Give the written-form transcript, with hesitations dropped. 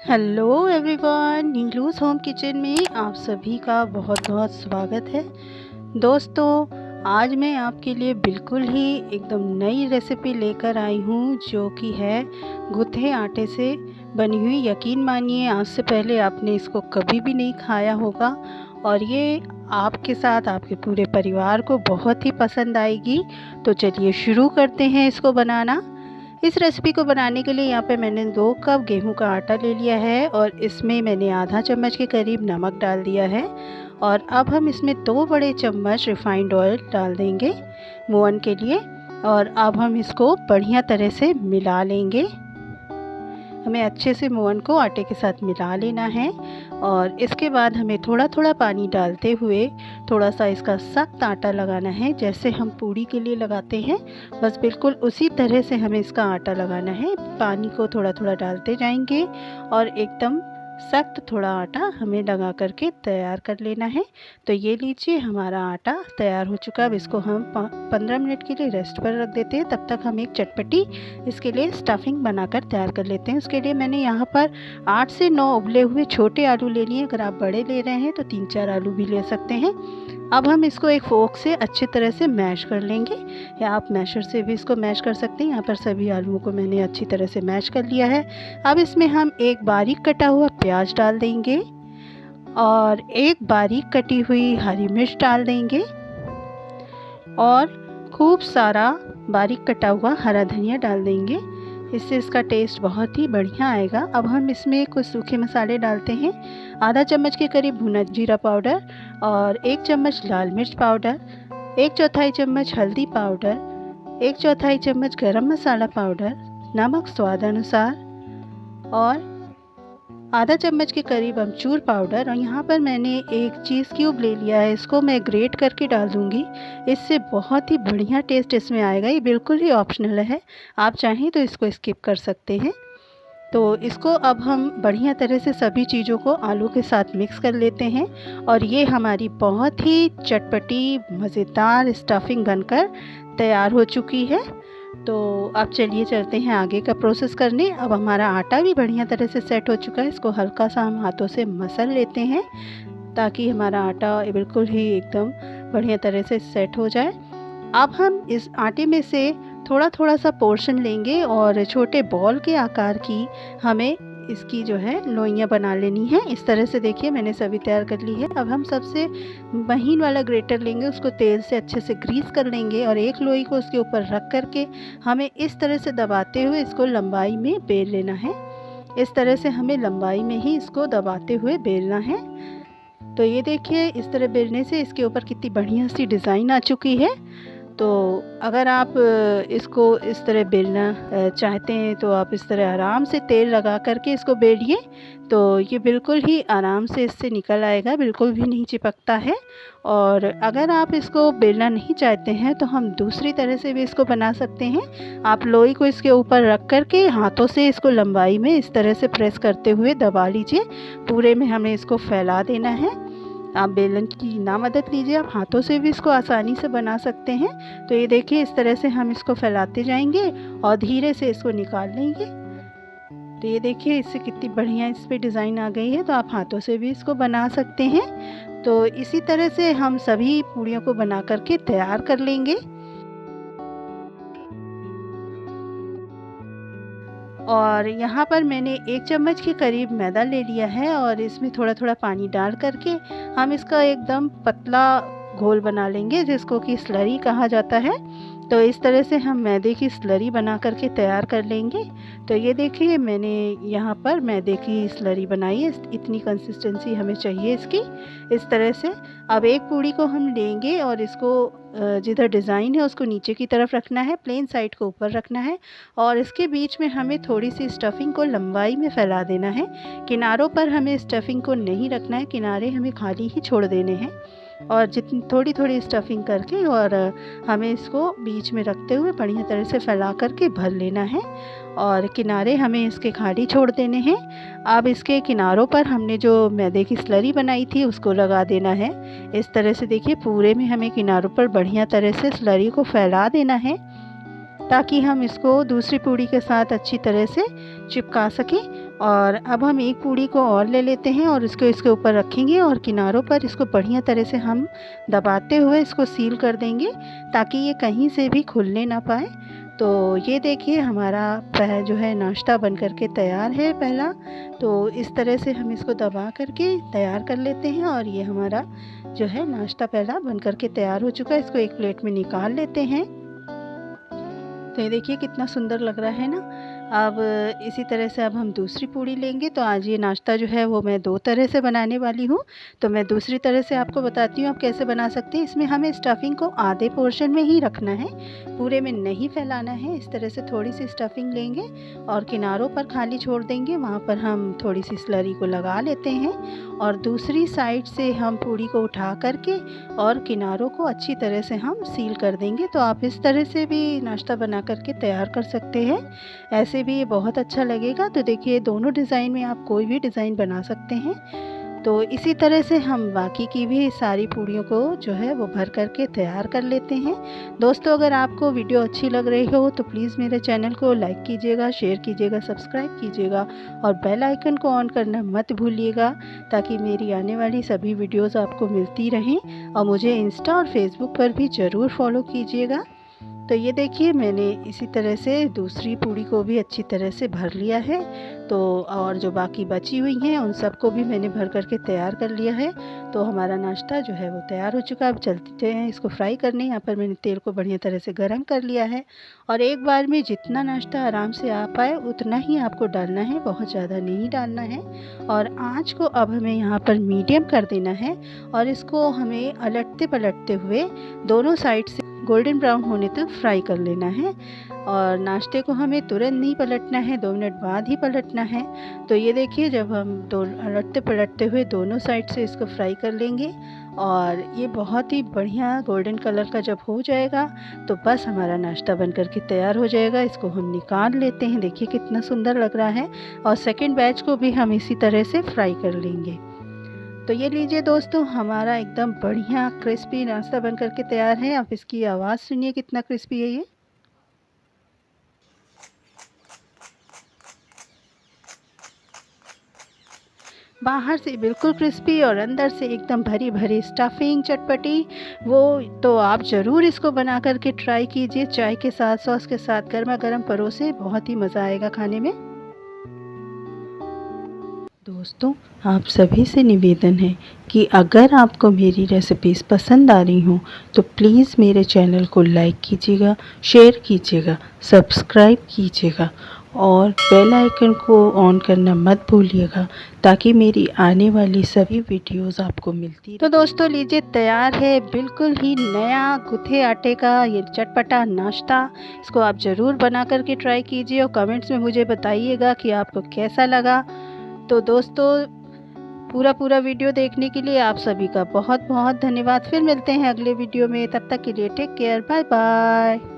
Hello everyone, नीलूज़ home kitchen में आप सभी का बहुत बहुत स्वागत है। दोस्तों, आज मैं आपके लिए बिल्कुल ही एकदम नई रेसिपी लेकर आई हूँ, जो कि है गूँथे आटे से बनी हुई। यकीन मानिए, आज से पहले आपने इसको कभी भी नहीं खाया होगा और ये आपके साथ आपके पूरे परिवार को बहुत ही पसंद आएगी। तो चलिए शुरू करते हैं इसको बनाना। इस रेसिपी को बनाने के लिए यहाँ पे मैंने 2 कप गेहूं का आटा ले लिया है और इसमें मैंने आधा चम्मच के करीब नमक डाल दिया है। और अब हम इसमें 2 बड़े चम्मच रिफाइंड ऑयल डाल देंगे मोहन के लिए। और अब हम इसको बढ़िया तरह से मिला लेंगे। हमें अच्छे से मोहन को आटे के साथ मिला लेना है और इसके बाद हमें थोड़ा थोड़ा पानी डालते हुए थोड़ा सा इसका सख्त आटा लगाना है, जैसे हम पूड़ी के लिए लगाते हैं। बस बिल्कुल उसी तरह से हमें इसका आटा लगाना है। पानी को थोड़ा थोड़ा डालते जाएंगे और एकदम सख्त थोड़ा आटा हमें लगा करके तैयार कर लेना है। तो ये लीजिए, हमारा आटा तैयार हो चुका है। अब इसको हम 15 मिनट के लिए रेस्ट पर रख देते हैं। तब तक हम एक चटपटी इसके लिए स्टफिंग बनाकर तैयार कर लेते हैं। उसके लिए मैंने यहाँ पर 8 से 9 उबले हुए छोटे आलू ले लिए। अगर आप बड़े ले रहे हैं तो 3-4 आलू भी ले सकते हैं। अब हम इसको एक फोक से अच्छी तरह से मैश कर लेंगे, या आप मैशर से भी इसको मैश कर सकते हैं। यहाँ पर सभी आलूओं को मैंने अच्छी तरह से मैश कर लिया है। अब इसमें हम एक बारीक कटा हुआ प्याज डाल देंगे और एक बारीक कटी हुई हरी मिर्च डाल देंगे और खूब सारा बारीक कटा हुआ हरा धनिया डाल देंगे। इससे इसका टेस्ट बहुत ही बढ़िया आएगा। अब हम इसमें कुछ सूखे मसाले डालते हैं। आधा चम्मच के करीब भुना जीरा पाउडर और 1 चम्मच लाल मिर्च पाउडर, 1/4 चम्मच हल्दी पाउडर, 1/4 चम्मच गरम मसाला पाउडर, नमक स्वाद अनुसार और आधा चम्मच के करीब अमचूर पाउडर। और यहाँ पर मैंने एक चीज़ क्यूब ले लिया है, इसको मैं ग्रेट करके डाल दूँगी। इससे बहुत ही बढ़िया टेस्ट इसमें आएगा। ये बिल्कुल ही ऑप्शनल है, आप चाहें तो इसको स्किप कर सकते हैं। तो इसको अब हम बढ़िया तरह से सभी चीज़ों को आलू के साथ मिक्स कर लेते हैं और ये हमारी बहुत ही चटपटी मज़ेदार स्टफिंग बनकर तैयार हो चुकी है। तो अब चलिए चलते हैं आगे का प्रोसेस करने। अब हमारा आटा भी बढ़िया तरह से सेट हो चुका है। इसको हल्का सा हम हाथों से मसल लेते हैं ताकि हमारा आटा बिल्कुल ही एकदम बढ़िया तरह से सेट हो जाए। अब हम इस आटे में से थोड़ा थोड़ा सा पोर्शन लेंगे और छोटे बॉल के आकार की हमें इसकी जो है लोइयाँ बना लेनी है। इस तरह से देखिए, मैंने सभी तैयार कर ली है। अब हम सबसे महीन वाला ग्रेटर लेंगे, उसको तेल से अच्छे से ग्रीस कर लेंगे और एक लोई को उसके ऊपर रख करके हमें इस तरह से दबाते हुए इसको लंबाई में बेल लेना है। इस तरह से हमें लंबाई में ही इसको दबाते हुए बेलना है। तो ये देखिए, इस तरह बेलने से इसके ऊपर कितनी बढ़िया सी डिज़ाइन आ चुकी है। तो अगर आप इसको इस तरह बेलना चाहते हैं तो आप इस तरह आराम से तेल लगा करके इसको बेलिए, तो ये बिल्कुल ही आराम से इससे निकल आएगा, बिल्कुल भी नहीं चिपकता है। और अगर आप इसको बेलना नहीं चाहते हैं तो हम दूसरी तरह से भी इसको बना सकते हैं। आप लोई को इसके ऊपर रख करके हाथों से इसको लंबाई में इस तरह से प्रेस करते हुए दबा लीजिए। पूरे में हमें इसको फैला देना है। आप बेलन की ना मदद लीजिए, आप हाथों से भी इसको आसानी से बना सकते हैं। तो ये देखिए, इस तरह से हम इसको फैलाते जाएंगे और धीरे से इसको निकाल लेंगे। तो ये देखिए, इससे कितनी बढ़िया इस पे डिज़ाइन आ गई है। तो आप हाथों से भी इसको बना सकते हैं। तो इसी तरह से हम सभी पूड़ियों को बना करके तैयार कर लेंगे। और यहाँ पर मैंने 1 चम्मच के करीब मैदा ले लिया है और इसमें थोड़ा थोड़ा पानी डाल करके हम इसका एकदम पतला घोल बना लेंगे, जिसको कि स्लरी कहा जाता है। तो इस तरह से हम मैदे की स्लरी बना करके तैयार कर लेंगे। तो ये देखिए, मैंने यहाँ पर मैदे की स्लरी बनाई है। इतनी कंसिस्टेंसी हमें चाहिए इसकी। इस तरह से अब एक पूड़ी को हम लेंगे और इसको जिधर डिज़ाइन है उसको नीचे की तरफ रखना है, प्लेन साइड को ऊपर रखना है और इसके बीच में हमें थोड़ी सी स्टफिंग को लंबाई में फैला देना है। किनारों पर हमें स्टफिंग को नहीं रखना है, किनारे हमें खाली ही छोड़ देने हैं। और जितनी थोड़ी थोड़ी स्टफिंग करके और हमें इसको बीच में रखते हुए बढ़िया तरह से फैला करके भर लेना है और किनारे हमें इसके खाली छोड़ देने हैं। अब इसके किनारों पर हमने जो मैदे की स्लरी बनाई थी उसको लगा देना है। इस तरह से देखिए, पूरे में हमें किनारों पर बढ़िया तरह से स्लरी को फैला देना है। ताकि हम इसको दूसरी पूड़ी के साथ अच्छी तरह से चिपका सकें। और अब हम एक पूड़ी को और ले लेते हैं और इसको इसके ऊपर रखेंगे और किनारों पर इसको बढ़िया तरह से हम दबाते हुए इसको सील कर देंगे ताकि ये कहीं से भी खुलने ना पाए। तो ये देखिए हमारा जो है नाश्ता बन करके तैयार है पहला। तो इस तरह से हम इसको दबा करके तैयार कर लेते हैं और ये हमारा जो है नाश्ता पहला बन करके तैयार हो चुका है। इसको एक प्लेट में निकाल लेते हैं। तो ये देखिए कितना सुंदर लग रहा है ना। अब इसी तरह से अब हम दूसरी पूड़ी लेंगे। तो आज ये नाश्ता जो है वो मैं 2 तरह से बनाने वाली हूँ। तो मैं दूसरी तरह से आपको बताती हूँ आप कैसे बना सकते हैं। इसमें हमें स्टफिंग को आधे पोर्शन में ही रखना है, पूरे में नहीं फैलाना है। इस तरह से थोड़ी सी स्टफिंग लेंगे और किनारों पर खाली छोड़ देंगे, वहाँ पर हम थोड़ी सी स्लरी को लगा लेते हैं और दूसरी साइड से हम पूड़ी को उठा करके और किनारों को अच्छी तरह से हम सील कर देंगे। तो आप इस तरह से भी नाश्ता बना करके तैयार कर सकते हैं, ऐसे भी ये बहुत अच्छा लगेगा। तो देखिए दोनों डिज़ाइन में आप कोई भी डिज़ाइन बना सकते हैं। तो इसी तरह से हम बाकी की भी सारी पूड़ियों को जो है वो भर करके तैयार कर लेते हैं। दोस्तों अगर आपको वीडियो अच्छी लग रही हो तो प्लीज़ मेरे चैनल को लाइक कीजिएगा, शेयर कीजिएगा, सब्सक्राइब कीजिएगा और बेल आइकन को ऑन करना मत भूलिएगा ताकि मेरी आने वाली सभी वीडियोज़ आपको मिलती रहें। और मुझे इंस्टा और फेसबुक पर भी ज़रूर फॉलो कीजिएगा। तो ये देखिए मैंने इसी तरह से दूसरी पूड़ी को भी अच्छी तरह से भर लिया है। तो और जो बाकी बची हुई हैं उन सबको भी मैंने भर करके तैयार कर लिया है। तो हमारा नाश्ता जो है वो तैयार हो चुका है। अब चलते हैं इसको फ्राई करने। यहाँ पर मैंने तेल को बढ़िया तरह से गर्म कर लिया है और एक बार में जितना नाश्ता आराम से आ पाए उतना ही आपको डालना है, बहुत ज़्यादा नहीं डालना है। और आँच को अब हमें यहाँ पर मीडियम कर देना है और इसको हमें अलटते पलटते हुए दोनों साइड से गोल्डन ब्राउन होने तक फ्राई कर लेना है। और नाश्ते को हमें तुरंत नहीं पलटना है, 2 मिनट बाद ही पलटना है। तो ये देखिए जब हम अलटते पलटते हुए दोनों साइड से इसको फ्राई कर लेंगे और ये बहुत ही बढ़िया गोल्डन कलर का जब हो जाएगा तो बस हमारा नाश्ता बन करके तैयार हो जाएगा। इसको हम निकाल लेते हैं। देखिए कितना सुंदर लग रहा है। और सेकेंड बैच को भी हम इसी तरह से फ्राई कर लेंगे। तो ये लीजिए दोस्तों हमारा एकदम बढ़िया क्रिस्पी नाश्ता बन करके तैयार है। आप इसकी आवाज़ सुनिए कितना क्रिस्पी है ये। बाहर से बिल्कुल क्रिस्पी और अंदर से एकदम भरी भरी स्टफिंग चटपटी। वो तो आप ज़रूर इसको बना करके ट्राई कीजिए, चाय के साथ, सॉस के साथ गर्मा गर्म परोसे, बहुत ही मज़ा आएगा खाने में। दोस्तों आप सभी से निवेदन है कि अगर आपको मेरी रेसिपीज़ पसंद आ रही हों तो प्लीज़ मेरे चैनल को लाइक कीजिएगा, शेयर कीजिएगा, सब्सक्राइब कीजिएगा और बेल आइकन को ऑन करना मत भूलिएगा ताकि मेरी आने वाली सभी वीडियोस आपको मिलती रहे। तो दोस्तों लीजिए तैयार है बिल्कुल ही नया गुथे आटे का ये चटपटा नाश्ता। इसको आप ज़रूर बना करके ट्राई कीजिए और कमेंट्स में मुझे बताइएगा कि आपको कैसा लगा। तो दोस्तों पूरा वीडियो देखने के लिए आप सभी का बहुत बहुत धन्यवाद। फिर मिलते हैं अगले वीडियो में, तब तक के लिए टेक केयर, बाय बाय।